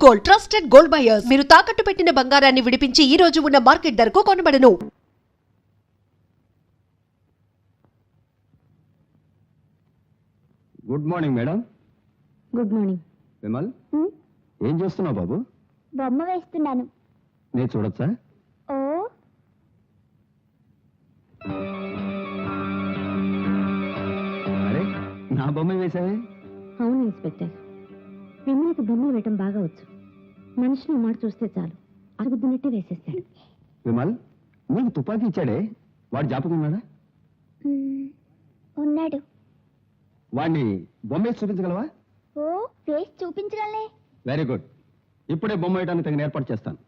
Gold trusted gold buyers. మీరు తాకట్టు పెట్టిన బంగారాన్ని విడిపించి ఈ రోజు ఉన్న మార్కెట్ ధరకు కొనబడను. Good morning madam. Good morning. Vimal, ఏం చేస్తున్నావు బాబు? బొమ్మ వేస్తున్నాను. నేను చూడొచ్చా? ఓ అరే, నా బొమ్మ వేసావే? అవును ఇన్స్పెక్టర్, విమలకి బొమ్మలు వేయటం బాగా వచ్చు. మనిషిని మాట చూస్తే చాలు అరుగుద్దునట్టే వేసేస్తాడు. విమల్, నీకు తుపాకీ ఇచ్చాడే, వాడు జాపకం ఉన్నాడా? ఉన్నాడు. వాడిని బొమ్మ వేసి చూపించగలవా? ఓ వేసి చూపించగలనే. Very good. ఇప్పుడే బొమ్మ వేయడానికి తగిన ఏర్పాటు చేస్తాను.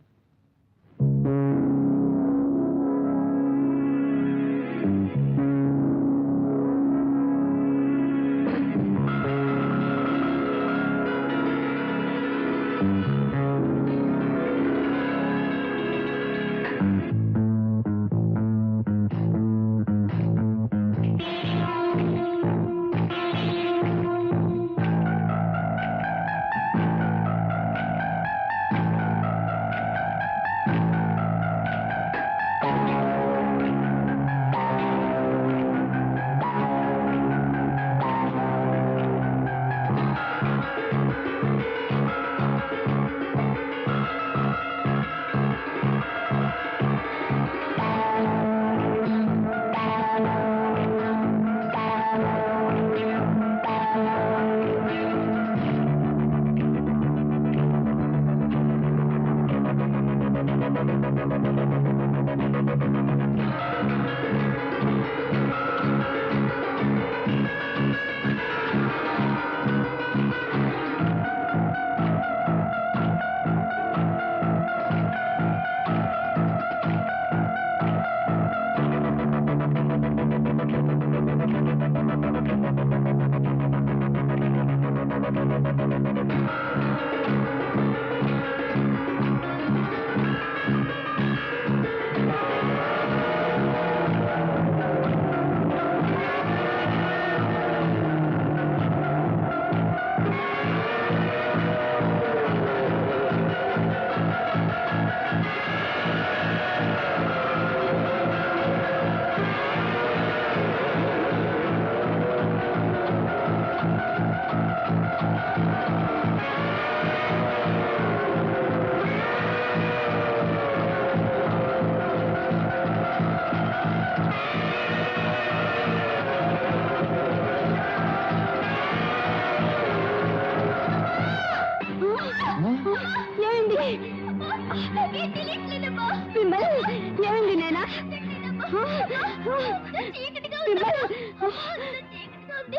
ఏమైంది నేనా?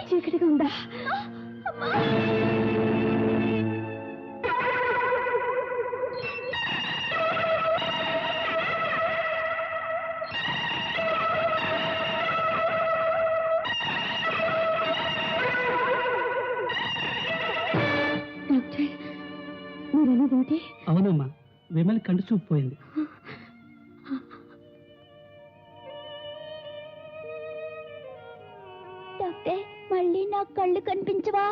చీకటిగా ఉందా? మీరనేదేమిటి? అవునమ్మా, విమల్ కంటి చూపు పోయింది. డాక్టర్, మళ్ళీ నా కళ్ళు కనిపించవా?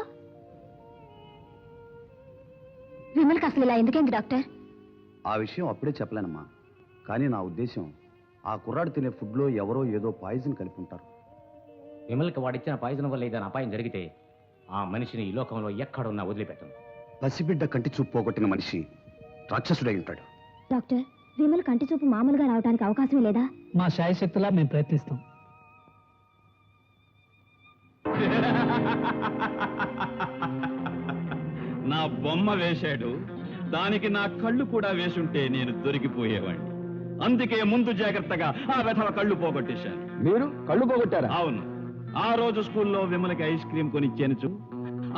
విమల్కి అసలు ఇలా ఎందుకైంది డాక్టర్? ఆ విషయం అప్పుడే చెప్పలేనమ్మా. కానీ నా ఉద్దేశం, ఆ కుర్రాడు తినే ఫుడ్లో ఎవరో ఏదో పాయిజన్ కలిపి ఉంటారు. విమల్కి వాడిచ్చిన పాయిజన్ వల్ల ఏదైనా అపాయం జరిగితే ఆ మనిషిని ఈ లోకంలో ఎక్కడున్నా వదిలిపెట్టను. పసిబిడ్డ కంటి చూపు పోగొట్టిన మనిషి రాక్షసుడై ఉంటాడు. డాక్టర్, విమల్ కంటి చూపు మామూలుగా రావడానికి అవకాశమే లేదా? మా శాయశక్తులా మేము ప్రయత్నిస్తాం. నా బొమ్మ వేశాడు, దానికి నా కళ్ళు కూడా వేసుంటే నేను దొరికిపోయేవాడిని. అందుకే ముందు జాగ్రత్తగా ఆ వెధవ కళ్ళు పోగొట్టేశాను. మీరు కళ్ళు పోగొట్టారా? అవును. ఆ రోజు స్కూల్లో విమలకి ఐస్ క్రీమ్ కొనిచ్చాను.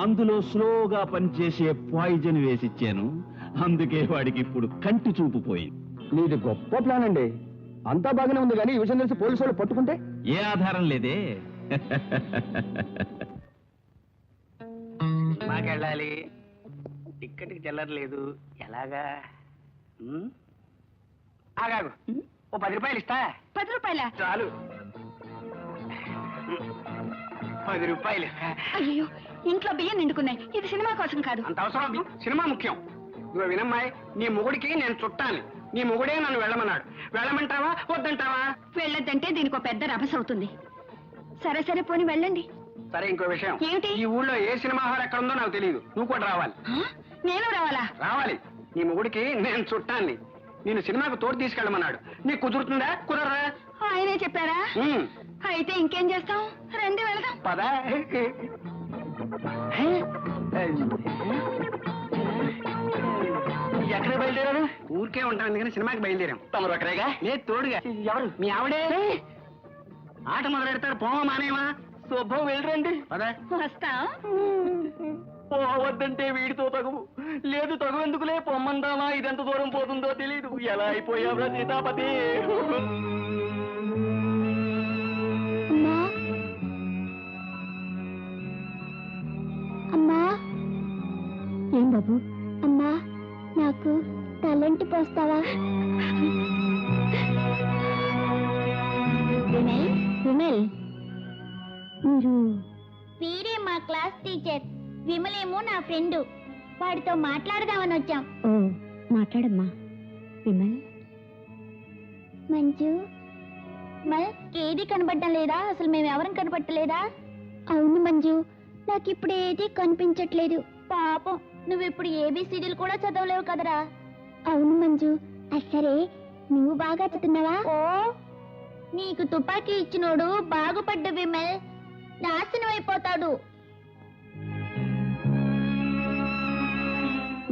అందులో స్లోగా పనిచేసే పాయిజన్ వేసిచ్చాను. అందుకే వాడికి ఇప్పుడు కంటి చూపు పోయింది. నీది గొప్ప ప్లాన్ అండి. అంతా బాగానే ఉంది, కానీ ఈ విషయం తెలిసి పోలీసు వాళ్ళు పట్టుకుంటే? ఏ ఆధారం లేదే. మాకెళ్ళాలి, టిక్కెట్కి చెల్లర్లేదు, ఎలాగా? ఆగాగు, ఓ 10 రూపాయలు ఇస్తా. 10 రూపాయల? చాలు, 10 రూపాయలు. అయ్యో, ఇంట్లో బియ్యం నిండుకున్నాయి. ఇది సినిమా కోసం కాదు. అంత అవసరం? సినిమా ముఖ్యం. ఇగో వినమ్మాయి, నీ మొగుడికి నేను చుట్టాను. నీ మొగుడే నన్ను వెళ్ళమన్నాడు. వెళ్ళమంటావా వద్దంటావా? వెళ్ళొద్దంటే దీనికి పెద్ద రభస అవుతుంది. సరే సరే పోని వెళ్ళండి. సరే, ఇంకో విషయం. ఏమిటి? ఈ ఊళ్ళో ఏ సినిమా హాల్ ఎక్కడ ఉందో నాకు తెలియదు. నువ్వు కూడా రావాలి. నేను రావాలా? రావాలి. నీ మొగుడికి నేను చుట్టాన్ని. నేను సినిమాకు తోడు తీసుకెళ్ళమన్నాడు. నీకు కుదురుతుందా కుదరరా? ఆయనే చెప్పారా? అయితే ఇంకేం చేస్తాం, రండి వెళదాం. పద. ఎక్కడ బయలుదేరారు? ఊరికే ఉంటాం ఎందుకని సినిమాకి బయలుదేరాం. తమరు అక్కడేగా? లేదు, తోడుగా. ఎవరు? మీ ఆవిడే. ఆట మొదలెడతారు, పోవా మానేమా? శుభం వెళ్ళరండి. పదా వస్తా. పోవద్దంటే వీడితో తగువు లేదు. తగు ఎందుకులే, పొమ్మందామా? ఇదెంత దూరం పోతుందో తెలియదు. ఎలా అయిపోయావురా సీతాపతి? అమ్మా. ఏం బాబు? అమ్మా, నాకు తలంటి పోస్తావా? విమల్, విమల్, మీరు? వీరే మా క్లాస్ టీచర్. విమలేమో నా ఫ్రెండ్. వాడితో మాట్లాడదామని వచ్చాం. ఓ, మాట్లాడమ్మా. విమల్, మంజు, మల్ ఏది కనబడడం లేదా? అసలు మేము ఎవరం కనపడలేదా? అవును మంజు, నాకు ఇప్పుడు ఏది కనిపించట్లేదు. పాపం, నువ్వు ఇప్పుడు ఏబిసిడీలు కూడా చదవలేవు కదరా. అవును మంజు. సరే, నువ్వు బాగా చదువుతున్నావా? ఓ, నీకు తుపాకీ ఇచ్చినోడు బాగుపడ్డ విమల్ నాశనం అయిపోతాడు.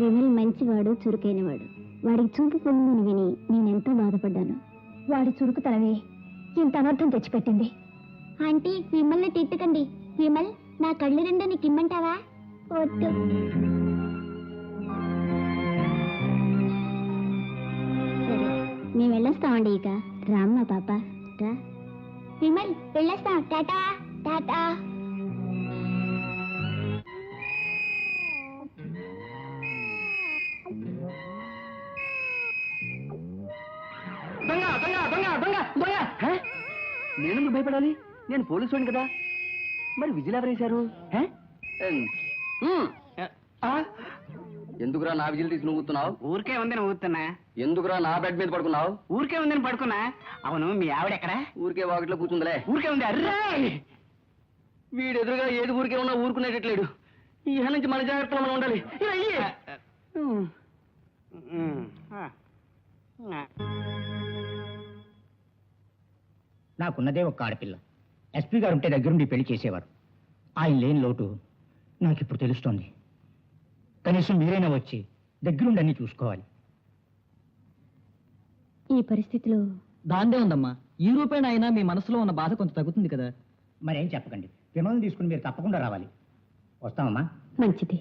విమల్ మంచివాడు, చురుకైనవాడు. వాడికి చూపు పొందని విని నేనెంతో బాధపడ్డాను. వాడి చురుకుతనమే ఇంత అనర్థం తెచ్చిపెట్టింది. ఆంటీ, విమల్ని తిట్టకండి. విమల్, నా కళ్ళు రెండు నీకు ఇమ్మంటావా? వద్దు. సరే, మేము వెళ్ళొస్తామండి. ఇక రామ్మా పాప, రా. విమల్, వెళ్ళొస్తాం. టాటా టాటా. దొంగ దొంగ దొంగ దొంగ దొంగ! నేను భయపడాలి? నేను పోలీసు కదా. మరి విజిల్ ఎవరేశారు? ఎందుకురా నా విజిల్ తీసి నవ్వుతున్నావు? ఊరికే ఉందని ఊరుతున్నా. ఎందుకురా నా బెడ్ మీద పడుకున్నావు? ఊరికే ఉందని పడుకున్నా. అవును, మీ ఆవిడ ఎక్కడా? ఊరికే వాకిట్లో కూర్చుందిలే. ఊరికే ఉంది. అర్రా, వీడు ఎదురుగా ఏది ఊరికే ఉన్నా ఊరుకునేటట్లేడు. ఈ నుంచి మన జాగ్రత్తలో మనం ఉండాలి. నాకున్నదే ఒక్క ఆడపిల్ల. ఎస్పీ గారు ఉంటే దగ్గరుండి పెళ్లి చేసేవారు. ఆయన లేని లోటు నాకిప్పుడు తెలుస్తోంది. కనీసం మీరైనా వచ్చి దగ్గరుండి అన్ని చూసుకోవాలి. ఈ పరిస్థితిలో దాందే ఉందమ్మా. ఈ రూపాయన అయినా మీ మనసులో ఉన్న బాధ కొంత తగ్గుతుంది కదా. మరేం చెప్పకండి. విమలను తీసుకుని మీరు తప్పకుండా రావాలి. వస్తామమ్మా. మంచిది.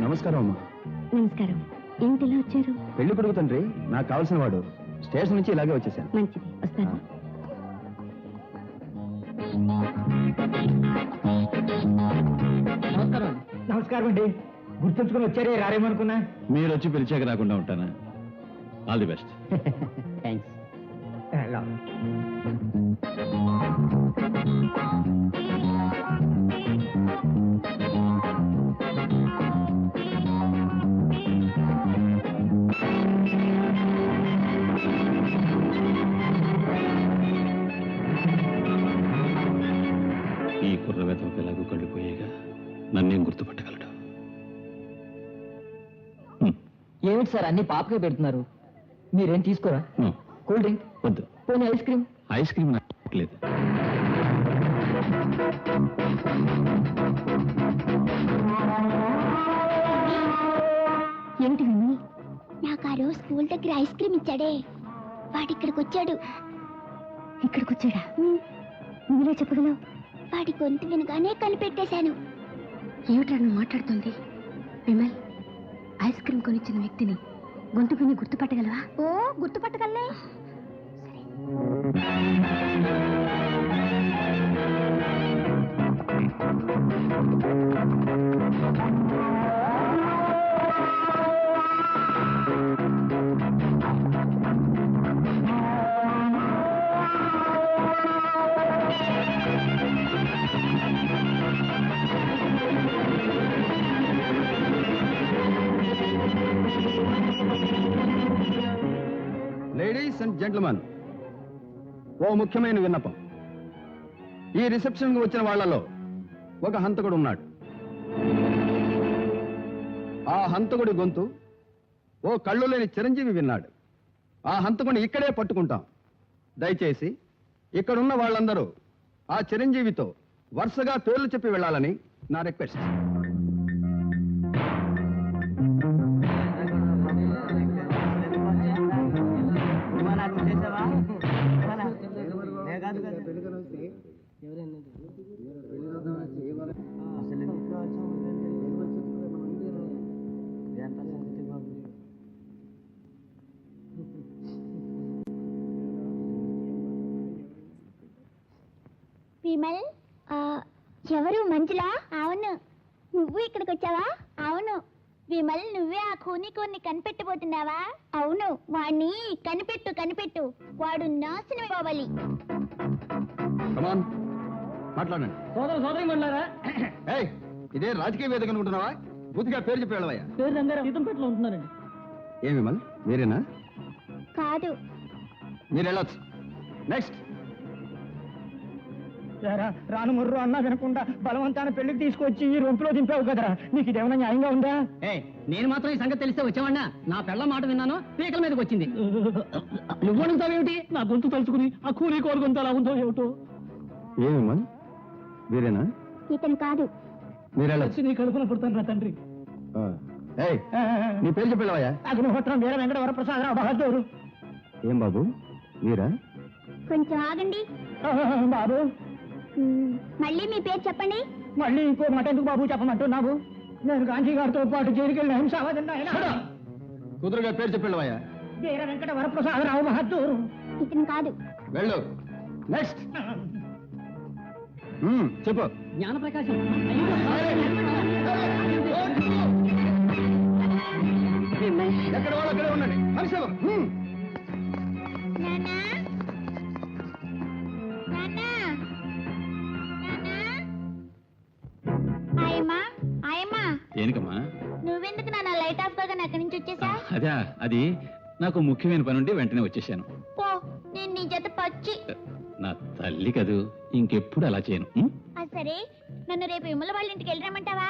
నమస్కారం అమ్మా. నమస్కారం. ఏంటి ఇలా వచ్చారు? పెళ్లి కొడుకు తండ్రి, నాకు కావాల్సిన వాడు. స్టేషన్ నుంచి ఇలాగే వచ్చేసాను. మంచిది, వస్తాను. నమస్కారం. నమస్కారం అండి. గుర్తుంచుకుని వచ్చారే, రారేమనుకున్నా. మీరు వచ్చి పిలిచాక రాకుండా ఉంటానా? All the best. థ్యాంక్స్. ఈ కుర్ర వేతనకు ఎలాగో కళ్ళిపోయేగా నన్నేం గుర్తుపట్టగలడు? ఏమిటి సార్ అన్ని పాపకే పెడుతున్నారు? మీరేం తీసుకోరా? కూల్ డ్రింక్ వద్దు. పోనీ ఐస్ క్రీమ్? ఐస్ క్రీమ్ నాకు లేదు. ఏమిటి విమల్? నాకు ఆ రోజు స్కూల్ దగ్గర ఐస్ క్రీమ్ ఇచ్చాడే, వాడి ఇక్కడికి వచ్చాడు. ఇక్కడికి వచ్చాడా? మీరే చెప్పగలవు. వాడి గొంతు వినగానే కనిపెట్టేశాను. ఏమిటా నువ్వు మాట్లాడుతుంది? విమల్, ఐస్ క్రీమ్ కొనిచ్చిన వ్యక్తిని గొంతుకుని గుర్తుపట్టగలవా? ఓ గుర్తుపట్టగలనే. లేడీస్ అండ్ జెంట్మెన్, ఓ ముఖ్యమైన విన్నపం. ఈ రిసెప్షన్కి వచ్చిన వాళ్ళలో ఒక హంతకుడు ఉన్నాడు. ఆ హంతకుడి గొంతు ఓ కళ్ళు లేని చిరంజీవి విన్నాడు. ఆ హంతకుడిని ఇక్కడే పట్టుకుంటాం. దయచేసి ఇక్కడున్న వాళ్ళందరూ ఆ చిరంజీవితో వరుసగా పేర్లు చెప్పి వెళ్ళాలని నా రిక్వెస్ట్. విమల్, ఎవరు? మంజులా? అవును. నువ్వు ఇక్కడికి వచ్చావా? అవును. విమల్, నువ్వే ఆ కూనికోర్ని కనిపెట్టబోతున్నావా? అవును. వాణ్ణి కనిపెట్టు కనిపెట్టు, వాడు నాశనం కావాలి. మాట్లాడండి. సోదరి మండలారా, ఇదే రాజకీయ వేదిక అనుకుంటున్నావా? బుద్ధిగా పేరు చెప్పి వెళ్ళవయ్యా. పేరు రంగారావు, సీతంపేటలో ఉంటున్నారండి. ఏమి విమల్, మీరేనా? కాదు. మీరు వెళ్ళొచ్చు. నెక్స్ట్. రాను ముర్రు అన్నా వినకుండా బలవంతాన పెళ్లికి తీసుకొచ్చి ఈ రొంపులో దింపావు కదరా, నీకు ఇదేమన్నా న్యాయంగా ఉందా? నేను మాత్రం ఈ సంగతి తెలిస్తే వచ్చావన్నా. నా పెళ్ళ మాట విన్నాను, పీకల మీదకి వచ్చింది. నువ్వు అడుగుతావేమిటి? నా గొంతు తలుచుకుని ఆ కూలీ కోరు గొంతు అలా ఉందో ఏమిటో. ఏమి విమల్, మీరేనా? ఇతను కాదు. మీరు వెళ్ళొచ్చు. వచ్చి నీ కడుపున పుడతాను రా తండ్రి. నీ పేరు చెప్పి వెళ్ళవయ్యా. అగ్నిహోత్రం వీర వెంకట వరప్రసాదరావు బహదూరు. ఏం బాబు, మీరా? కొంచెం ఆగండి. బాబు, మళ్ళీ మీ పేరు చెప్పండి. మళ్ళీ ఇంకో మాట ఎందుకు బాబు చెప్పమంటున్నావు? నేను గాంధీ గారితో పాటు జైలుకి వెళ్ళి హింసావాదన్నా. కుదురుగా పేరు చెప్పి వెళ్ళవయ్యా. వీర వెంకట వరప్రసాదరావు బహదూరు. ఇతను కాదు. వెళ్ళు. నెక్స్ట్. చెప్పు. జ్ఞానప్రకాశం. ఎక్కడ వాళ్ళు అక్కడే ఉండండి. హరిశవం. నాన్నా, నాన్నా, ఆయమ్మా, ఆయమ్మా. దేనికమ్మా? నువ్వెందుకు నాన్న లైట్ ఆఫ్ కాగానే అక్కడి నుంచి వచ్చేసా? అదా, అది నాకు ముఖ్యమైన పని ఉండి వెంటనే వచ్చేసాను. పో, నేను నీ జత పచ్చి. నా తల్లి కదూ, ఇంకెప్పుడు అలా చేయను. సరే, నన్ను రేపు విమల వాళ్ళ ఇంటికి వెళ్ళరమంటావా?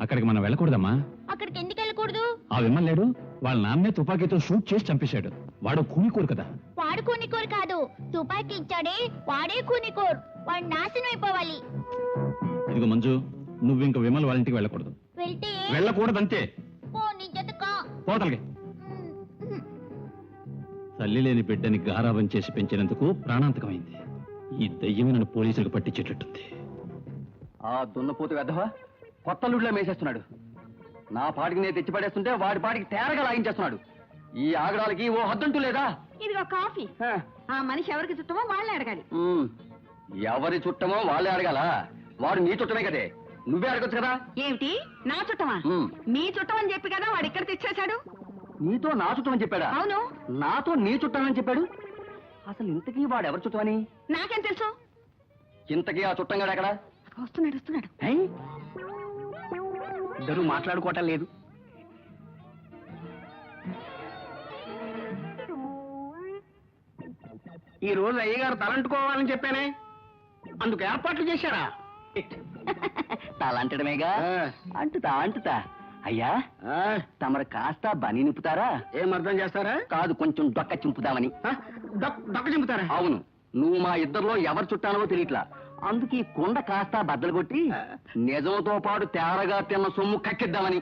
అక్కడికి మనం వెళ్ళకూడదమ్మా. అక్కడికి ఎందుకు వెళ్ళకూడదు? ఆ విమల్ లేడు, వాళ్ళ నాన్నే తుపాకీతో షూట్ చేసి చంపేశాడు. వాడు కూనికోరు కదా. వాడు కూనికోరు కాదు, తుపాకీ ఇచ్చాడే వాడే కూనికోరు. వాడు నాశనం అయిపోవాలి. ఇదిగో మంజు, నువ్వు ఇంక విమల్ వాళ్ళ ఇంటికి వెళ్ళకూడదు. వెళ్తే వెళ్ళకూడదంతే. పో, నీ జతకా. పోతలకి. తల్లి లేని బిడ్డని గారాబం చేసి పెంచినందుకు ప్రాణాంతకమైంది. ఈ దయ్యమే నన్ను పోలీసులకు పట్టించేటట్టుంది. ఆ దున్నపోతు వెధవా కొత్త లుడ్లో మేసేస్తున్నాడు. నా పాటికి నేను తెచ్చి పడేస్తుంటే వాడి పాటికి తేరగా లాగించేస్తున్నాడు. ఈ ఆగడాలకి ఓ హద్దంటూ లేదా? ఇదిగో కాఫీ. ఆ మనిషి ఎవరికి చుట్టమో వాళ్ళే అడగాలి. ఎవరి చుట్టమో వాళ్ళే అడగాల? వాడు నీ చుట్టమే కదే, నువ్వే అడగొచ్చు కదా. ఏమిటి, నా చుట్టమా? మీ చుట్టం అని చెప్పి కదా వాడు ఇక్కడ తెచ్చేశాడు. నీతో నా చుట్టం అని చెప్పాడా? అవును. నాతో నీ చుట్టానని చెప్పాడు. అసలు ఇంతకీ వాడు ఎవరి చుట్టమని నాకేం తెలుసు? ఇంతకీ ఆ చుట్టంగాడు ఎక్కడ? వస్తున్నాడు వస్తున్నాడు. ఇద్దరు మాట్లాడుకోవటం లేదు. ఈ రోజు అయ్యగారు తలంటుకోవాలని చెప్పానే, అందుకు ఏర్పాట్లు చేశారా? తలంటడమేగా. అంటుతా అంటుతా. అయ్యా, తమరు కాస్త బని నింపుతారా? ఏం అర్థం చేస్తారా? కాదు, కొంచెం డొక్క చింపుతామని. డొక్క చింపుతారా? అవును. నువ్వు మా ఇద్దరిలో ఎవరు చుట్టానో తెలియట్లా. అందుకే ఈ కుండ కాస్త బద్దలు కొట్టి నిజంతో పాటు తేరగా తిన్న సొమ్ము కక్కిద్దామని.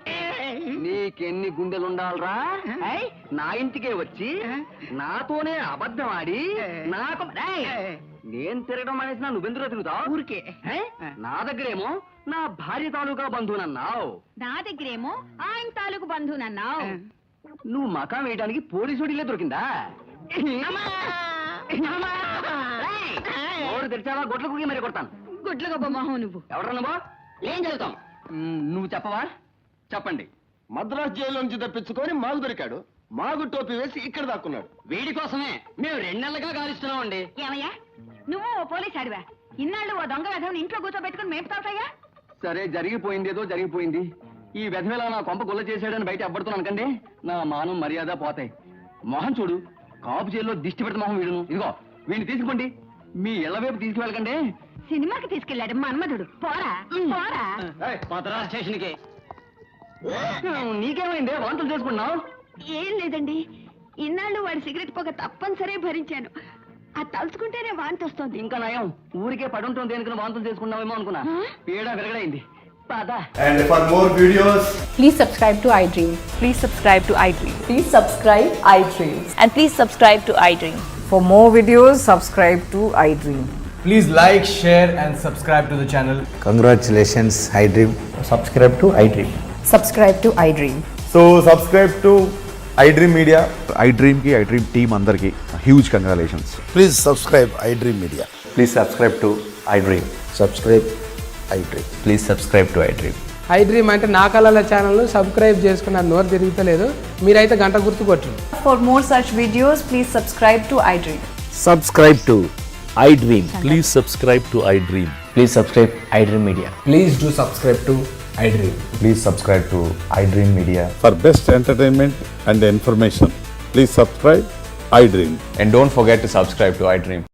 నీకెన్ని గుండెలుండాలరా? నా ఇంటికే వచ్చి నాతోనే అబద్ధం ఆడి నాకు నేను తిరగడం అనేసి నువ్వెందులో తిరుగుతావు? ఊరికే నా దగ్గరేమో నా భార్య తాలూకా బంధువునన్నావు. నా దగ్గరేమో ఆయన తాలూకు బంధువునన్నావు. నువ్వు మకాం వేయడానికి పోలీసుడిలే దొరికిందా? ఓరు తెరిచావా గొడ్ల కుగి మరి కొడతాను. గుడ్ల గొప్ప మొహం నువ్వు. ఎవడరా నువ్వు? ఏం చదువుతాం? నువ్వు చెప్పవా? చెప్పండి. మద్రాస్ జైలు నుంచి తప్పించుకొని మాకు దొరికాడు. మాగు టోపీ వేసి ఇక్కడ దాక్కున్నాడు. వీడి కోసమే మేము 2 నెలలుగా గాలిస్తున్నామండి. ఏమయ్యా నువ్వు ఓ పోలీస్ అడివా? ఇన్నాళ్ళు ఓ దొంగ వెధవని ఇంట్లో కూర్చోబెట్టుకుని మేపుతావుటయ్యా? సరే జరిగిపోయింది ఏదో జరిగిపోయింది. ఈ వెధవేళ నా కొంప గుల్ల చేశాడని బయట అబ్బడుతున్నాను కండి నా మానం మర్యాద పోతాయి. మొహం చూడు, కాపు జైల్లో దిష్టి పెడత మొహం వీడును. ఇదిగో వీడిని తీసుకుపోండి, మీ ఇళ్ల వైపు తీసుకువెళ్ళకండి. సినిమాకి తీసుకెళ్ళాడు మన్మధుడు. పోరా పోరా. మద్రాస్ స్టేషన్కి. నీకేమైంది? వాంతులు చేసుకున్నావు? ఏం లేదండి, ఇన్నాళ్ళు వాడి సిగరెట్ పొగ తప్పనిసరి భరించాను. అది తలుచుకుంటేనే వాంతి వస్తుంది. ఇంకా నయం, ఊరికే పడుంటుంది అనుకుని వాంతులు చేసుకున్నావేమో అనుకున్నా. పీడ విరగడైంది. పద. And for more videos, Please subscribe to iDream. Please subscribe to iDream. Please subscribe iDream. And please subscribe to iDream. For more videos, subscribe to iDream. Please like, share and subscribe to the channel. Congratulations, iDream. Subscribe to iDream. Subscribe to iDream. so subscribe to iDream Media. iDream ki iDream team andarki huge congratulations. Please subscribe iDream Media. Please subscribe to iDream. Subscribe iDream. Please subscribe to iDream. iDream అంటే నా కళల channel subscribe చేసుకున్న నోరు తిరుగుతలేదు. మీరైతే గంట గుర్తు కొట్టండి. For more such videos, please subscribe to iDream. Subscribe to iDream. Please subscribe to iDream. Please subscribe iDream Media. Please do subscribe to iDream. Please subscribe to iDream Media. For best entertainment and information, please subscribe iDream. And don't forget to subscribe to iDream.